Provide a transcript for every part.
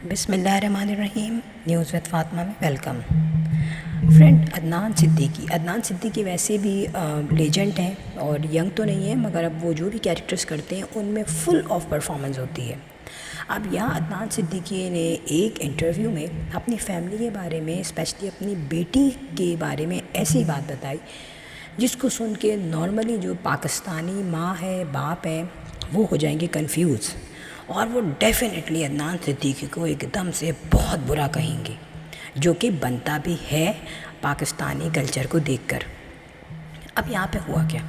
بسم اللہ الرحمن الرحیم. نیوز وتھ فاطمہ میں ویلکم. فرینڈ عدنان صدیقی ویسے بھی لیجنڈ ہیں اور ینگ تو نہیں ہے، مگر اب وہ جو بھی کیریکٹرز کرتے ہیں ان میں فل آف پرفارمنس ہوتی ہے. اب یہاں عدنان صدیقی نے ایک انٹرویو میں اپنی فیملی کے بارے میں، اسپیشلی اپنی بیٹی کے بارے میں ایسی بات بتائی جس کو سن کے نارملی جو پاکستانی ماں ہے، باپ ہے، وہ ہو جائیں گے کنفیوز، اور وہ ڈیفینیٹلی عدنان صدیقی کو ایک دم سے بہت برا کہیں گے، جو کہ بنتا بھی ہے پاکستانی کلچر کو دیکھ کر. اب یہاں پہ ہوا کیا،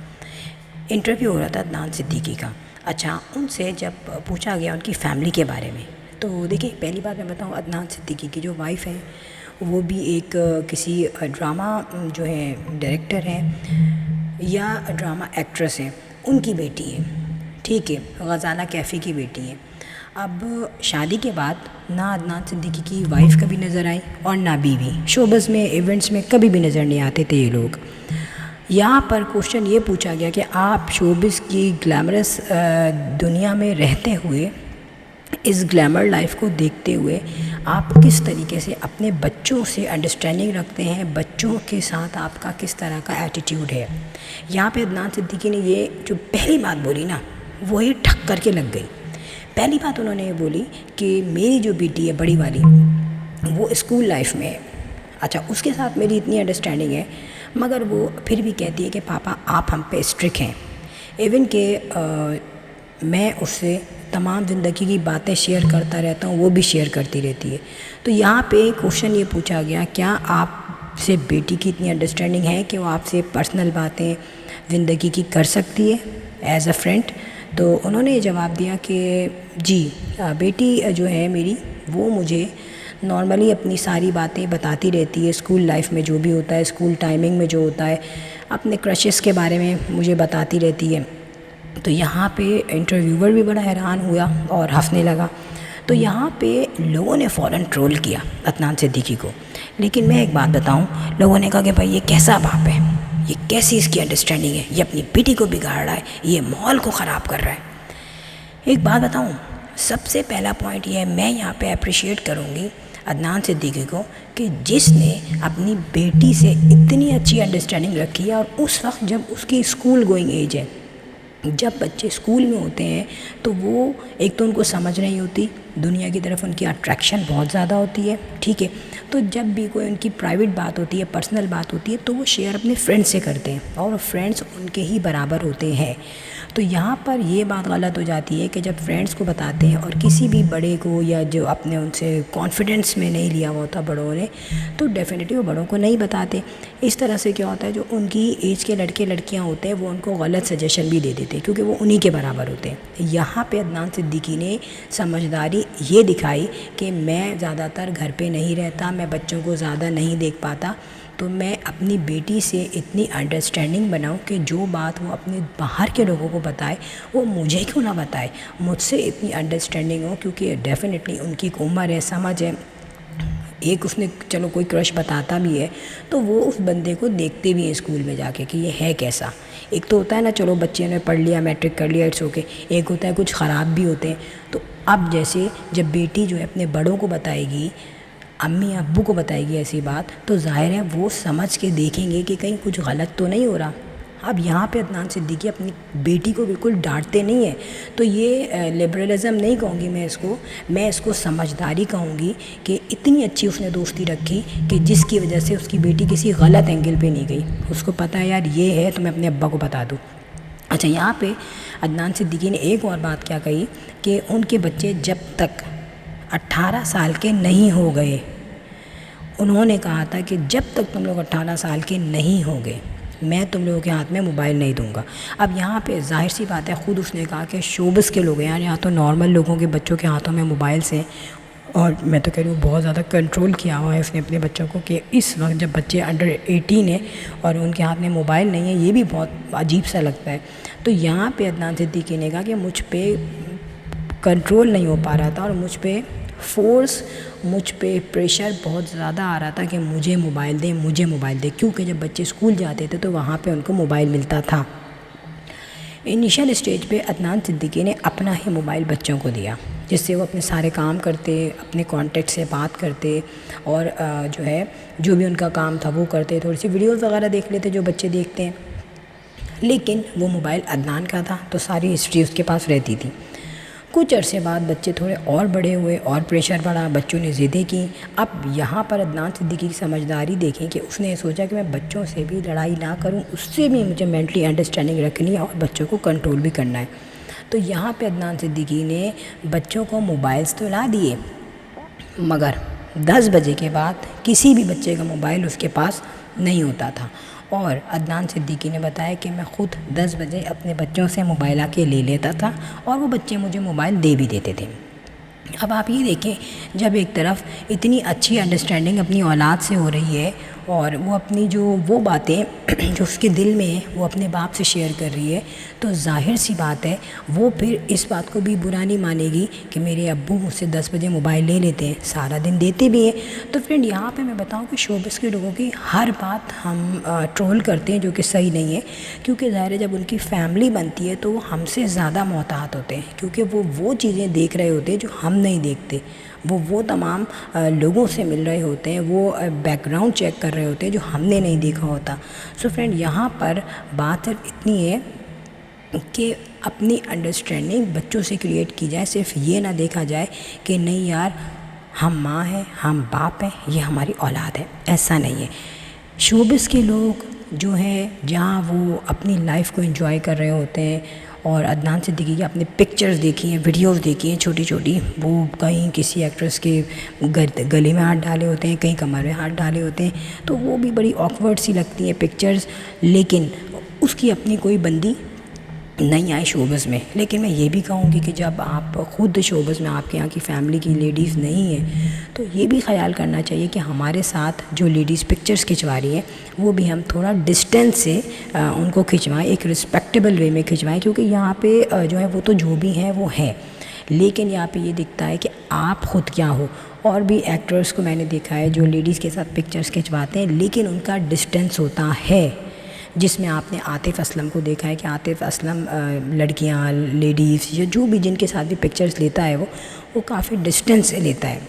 انٹرویو ہو رہا تھا عدنان صدیقی کا. اچھا، ان سے جب پوچھا گیا ان کی فیملی کے بارے میں، تو دیکھیں پہلی بات میں بتاؤں، عدنان صدیقی کی جو وائف ہے وہ بھی ایک کسی ڈرامہ جو ہے ڈائریکٹر ہیں یا ڈرامہ ایکٹریس ہیں، ان کی بیٹی ہے. ٹھیک ہے، غزالہ کیفی کی بیٹی ہے. اب شادی کے بعد نہ عدنان صدیقی کی وائف کبھی نظر آئی اور نہ بیوی. شوبز میں، ایونٹس میں کبھی بھی نظر نہیں آتے تھے یہ لوگ. یہاں پر کوشچن یہ پوچھا گیا کہ آپ شوبز کی گلیمرس دنیا میں رہتے ہوئے، اس گلیمر لائف کو دیکھتے ہوئے آپ کس طریقے سے اپنے بچوں سے انڈرسٹینڈنگ رکھتے ہیں، بچوں کے ساتھ آپ کا کس طرح کا ایٹیٹیوڈ ہے. یہاں پہ عدنان صدیقی نے یہ جو پہلی بات بولی نا، وہی ٹھک کر کے لگ گئی. پہلی بات انہوں نے یہ بولی کہ میری جو بیٹی ہے بڑی والی، وہ اسکول لائف میں ہے. اچھا، اس کے ساتھ میری اتنی انڈرسٹینڈنگ ہے، مگر وہ پھر بھی کہتی ہے کہ پاپا آپ ہم پہ اسٹرک ہیں. ایون کہ میں اس سے تمام زندگی کی باتیں شیئر کرتا رہتا ہوں، وہ بھی شیئر کرتی رہتی ہے. تو یہاں پہ کوشچن یہ پوچھا گیا، کیا آپ سے بیٹی کی اتنی انڈرسٹینڈنگ ہے کہ وہ آپ سے پرسنل باتیں زندگی کی کر سکتی ہے ایز اے فرینڈ؟ تو انہوں نے یہ جواب دیا کہ جی، بیٹی جو ہے میری وہ مجھے نارملی اپنی ساری باتیں بتاتی رہتی ہے، اسکول لائف میں جو بھی ہوتا ہے، اسکول ٹائمنگ میں جو ہوتا ہے، اپنے کرشز کے بارے میں مجھے بتاتی رہتی ہے. تو یہاں پہ انٹرویور بھی بڑا حیران ہوا اور ہنسنے لگا. تو یہاں پہ لوگوں نے فوراً ٹرول کیا عدنان صدیقی کو. لیکن میں ایک بات بتاؤں، لوگوں نے کہا کہ بھائی یہ کیسا باپ ہے، یہ کیسی اس کی انڈرسٹینڈنگ ہے، یہ اپنی بیٹی کو بگاڑ رہا ہے، یہ ماحول کو خراب کر رہا ہے. ایک بات بتاؤں، سب سے پہلا پوائنٹ یہ ہے، میں یہاں پہ اپریشیٹ کروں گی عدنان صدیقی کو کہ جس نے اپنی بیٹی سے اتنی اچھی انڈرسٹینڈنگ رکھی ہے. اور اس وقت جب اس کی اسکول گوئنگ ایج ہے، جب بچے اسکول میں ہوتے ہیں، تو وہ ایک تو ان کو سمجھ نہیں ہوتی، دنیا کی طرف ان کی اٹریکشن بہت زیادہ ہوتی ہے. ٹھیک ہے، تو جب بھی کوئی ان کی پرائیویٹ بات ہوتی ہے، پرسنل بات ہوتی ہے، تو وہ شیئر اپنے فرینڈ سے کرتے ہیں، اور فرینڈس ان کے ہی برابر ہوتے ہیں. تو یہاں پر یہ بات غلط ہو جاتی ہے کہ جب فرینڈس کو بتاتے ہیں اور کسی بھی بڑے کو، یا جو اپنے ان سے کانفیڈنس میں نہیں لیا ہوا ہوتا بڑوں نے، تو ڈیفینیٹلی وہ بڑوں کو نہیں بتاتے. اس طرح سے کیا ہوتا ہے، جو ان کی ایج کے لڑکے لڑکیاں ہوتے ہیں وہ ان کو غلط سجیشن بھی دے دیتے ہیں، کیونکہ وہ انہی کے برابر ہوتے ہیں. یہاں پہ عدنان صدیقی نے سمجھداری یہ دکھائی کہ میں زیادہ تر گھر پہ نہیں رہتا، میں بچوں کو زیادہ نہیں دیکھ پاتا، تو میں اپنی بیٹی سے اتنی انڈرسٹینڈنگ بناؤں کہ جو بات وہ اپنے باہر کے لوگوں کو بتائے وہ مجھے کیوں نہ بتائے، مجھ سے اتنی انڈرسٹینڈنگ ہو. کیونکہ ڈیفینیٹلی ان کی ایک عمر ہے، سمجھ ہے. ایک اس نے چلو کوئی کرش بتاتا بھی ہے تو وہ اس بندے کو دیکھتے بھی ہیں اسکول میں جا کے کہ یہ ہے کیسا. ایک تو ہوتا ہے نا، چلو بچے نے پڑھ لیا، میٹرک کر لیا، اٹس اوکے. ایک ہوتا ہے کچھ خراب بھی ہوتے ہیں. تو اب جیسے جب بیٹی جو ہے اپنے بڑوں کو بتائے گی، امی ابو کو بتائے گی ایسی بات، تو ظاہر ہے وہ سمجھ کے دیکھیں گے کہ کہیں کچھ غلط تو نہیں ہو رہا. اب یہاں پہ عدنان صدیقی اپنی بیٹی کو بالکل ڈانٹتے نہیں ہیں. تو یہ لبرلزم نہیں کہوں گی میں اس کو سمجھداری کہوں گی کہ اتنی اچھی اس نے دوستی رکھی کہ جس کی وجہ سے اس کی بیٹی کسی غلط اینگل پہ نہیں گئی. اس کو پتہ ہے یار یہ ہے تو میں اپنے ابا کو بتا دوں. اچھا، یہاں پہ عدنان صدیقی نے ایک اور بات کیا کہی کہ ان کے بچے جب تک 18 سال کے نہیں ہو گئے، انہوں نے کہا تھا کہ جب تک تم لوگ 18 سال کے نہیں ہو گئے، میں تم لوگوں کے ہاتھ میں موبائل نہیں دوں گا. اب یہاں پہ ظاہر سی بات ہے، خود اس نے کہا کہ شوبز کے لوگ ہیں، یہاں تو نارمل لوگوں کے بچوں کے ہاتھوں میں موبائلس ہیں. اور میں تو کہہ رہی ہوں بہت زیادہ کنٹرول کیا ہوا ہے اس نے اپنے بچوں کو، کہ اس وقت جب بچے انڈر 18 ہیں اور ان کے ہاتھ میں موبائل نہیں ہے، یہ بھی بہت عجیب سا لگتا ہے. تو یہاں پہ عدنان صدیقی نے کہا کہ مجھ پہ کنٹرول نہیں ہو پا رہا تھا، اور مجھ پہ فورس، مجھ پہ پریشر بہت زیادہ آ رہا تھا کہ مجھے موبائل دیں، کیونکہ جب بچے اسکول جاتے تھے تو وہاں پہ ان کو موبائل ملتا تھا. انیشل اسٹیج پہ عدنان صدیقی نے اپنا ہی موبائل بچوں کو دیا، جس سے وہ اپنے سارے کام کرتے، اپنے کانٹیکٹ سے بات کرتے، اور جو بھی ان کا کام تھا وہ کرتے، تھوڑی سی ویڈیوز وغیرہ دیکھ لیتے جو بچے دیکھتے ہیں۔ لیکن وہ موبائل عدنان کا تھا تو ساری ہسٹری اس کے پاس رہتی تھی۔ کچھ عرصے بعد بچے تھوڑے اور بڑے ہوئے اور پریشر بڑھا، بچوں نے ضدیں کی۔ اب یہاں پر عدنان صدیقی کی سمجھداری دیکھیں کہ اس نے سوچا کہ میں بچوں سے بھی لڑائی نہ کروں، اس سے بھی مجھے مینٹلی انڈرسٹینڈنگ رکھنی ہے اور بچوں کو کنٹرول بھی کرنا ہے۔ تو یہاں پہ عدنان صدیقی نے بچوں کو موبائلز تو لا دیے، مگر 10 بجے کے بعد کسی بھی بچے کا موبائل اس کے پاس نہیں ہوتا تھا، اور عدنان صدیقی نے بتایا کہ میں خود 10 بجے اپنے بچوں سے موبائل آ کے لے لیتا تھا اور وہ بچے مجھے موبائل دے بھی دیتے تھے۔ اب آپ یہ دیکھیں، جب ایک طرف اتنی اچھی انڈرسٹینڈنگ اپنی اولاد سے ہو رہی ہے اور وہ اپنی وہ باتیں جو اس کے دل میں ہیں وہ اپنے باپ سے شیئر کر رہی ہے، تو ظاہر سی بات ہے وہ پھر اس بات کو بھی برا نہیں مانے گی کہ میرے ابو مجھ سے 10 بجے موبائل لے لیتے ہیں، سارا دن دیتے بھی ہیں۔ تو فرینڈ یہاں پہ میں بتاؤں کہ شوبز کے لوگوں کی ہر بات ہم ٹرول کرتے ہیں، جو کہ صحیح نہیں ہے، کیونکہ ظاہر ہے جب ان کی فیملی بنتی ہے تو وہ ہم سے زیادہ محتاط ہوتے ہیں، کیونکہ وہ چیزیں دیکھ رہے ہوتے ہیں جو ہم نہیں دیکھتے، وہ تمام لوگوں سے مل رہے ہوتے ہیں، وہ بیک گراؤنڈ چیک کر رہے ہوتے ہیں جو ہم نے نہیں دیکھا ہوتا۔ سو فرینڈ یہاں پر بات صرف اتنی ہے کہ اپنی انڈرسٹینڈنگ بچوں سے کریٹ کی جائے، صرف یہ نہ دیکھا جائے کہ نہیں یار ہم ماں ہیں، ہم باپ ہیں، یہ ہماری اولاد ہے، ایسا نہیں ہے۔ شوبز کے لوگ جو ہیں جہاں وہ اپنی لائف کو انجوائے کر رہے ہوتے ہیں، اور عدنان صدیقی کی اپنے پکچرز دیکھی ہیں، ویڈیوز دیکھی ہیں چھوٹی چھوٹی، وہ کہیں کسی ایکٹریس کے گلے میں ہاتھ ڈالے ہوتے ہیں، کہیں کمر میں ہاتھ ڈالے ہوتے ہیں، تو وہ بھی بڑی آکورڈ سی لگتی ہیں پکچرز، لیکن اس کی اپنی کوئی بندی نہیں آئے شوبز میں۔ لیکن میں یہ بھی کہوں گی کہ جب آپ خود شوبز میں آپ کے یہاں کی فیملی کی لیڈیز نہیں ہیں تو یہ بھی خیال کرنا چاہیے کہ ہمارے ساتھ جو لیڈیز پکچرز کھنچوا رہی ہیں وہ بھی ہم تھوڑا ڈسٹینس سے ان کو کھنچوائیں، ایک رسپیکٹیبل وے میں کھنچوائیں، کیونکہ یہاں پہ جو ہے وہ تو جو بھی ہیں وہ ہیں، لیکن یہاں پہ یہ دکھتا ہے کہ آپ خود کیا ہو۔ اور بھی ایکٹرز کو میں نے دیکھا ہے جو لیڈیز کے ساتھ پکچرز کھنچواتے ہیں لیکن ان کا ڈسٹینس ہوتا ہے، جس میں آپ نے عاطف اسلم کو دیکھا ہے کہ عاطف اسلم لڑکیاں، لیڈیز یا جو بھی جن کے ساتھ بھی پکچرز لیتا ہے وہ کافی ڈسٹینس سے لیتا ہے۔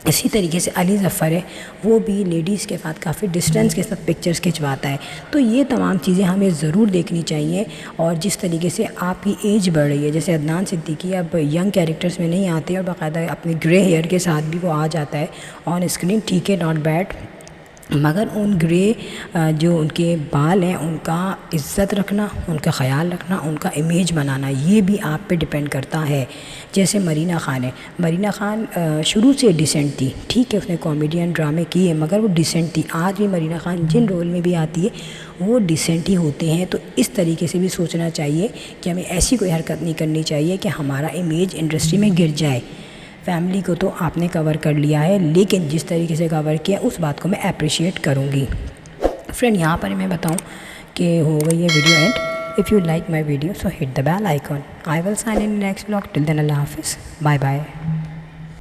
اسی طریقے سے علی ظفر ہے، وہ بھی لیڈیز کے ساتھ کافی ڈسٹینس کے ساتھ پکچرز کھنچواتا ہے۔ تو یہ تمام چیزیں ہمیں ضرور دیکھنی چاہیے، اور جس طریقے سے آپ کی ایج بڑھ رہی ہے، جیسے عدنان صدیقی اب ینگ کیریکٹرز میں نہیں آتے اور باقاعدہ اپنے گرے ہیئر کے ساتھ بھی وہ آ جاتا ہے آن اسکرین، ٹھیک ہے، ناٹ بیڈ، مگر ان گرے جو ان کے بال ہیں ان کا عزت رکھنا، ان کا خیال رکھنا، ان کا امیج بنانا، یہ بھی آپ پہ ڈیپینڈ کرتا ہے۔ جیسے مرینا خان ہے، مرینا خان شروع سے ڈیسنٹ تھی، ٹھیک ہے، اس نے کامیڈین ڈرامے کیے مگر وہ ڈیسنٹ تھی۔ آج بھی مرینا خان جن رول میں بھی آتی ہے وہ ڈیسنٹ ہی ہوتے ہیں۔ تو اس طریقے سے بھی سوچنا چاہیے کہ ہمیں ایسی کوئی حرکت نہیں کرنی چاہیے کہ ہمارا امیج انڈسٹری میں گر جائے۔ فیملی کو تو آپ نے کور کر لیا ہے، لیکن جس طریقے سے کور کیا اس بات کو میں اپریشیٹ کروں گی۔ فرینڈ یہاں پر میں بتاؤں کہ ہو گئی ہے video end. If you like my video so hit the bell icon. I will sign in next blog, till then اللہ حافظ، بائے بائے۔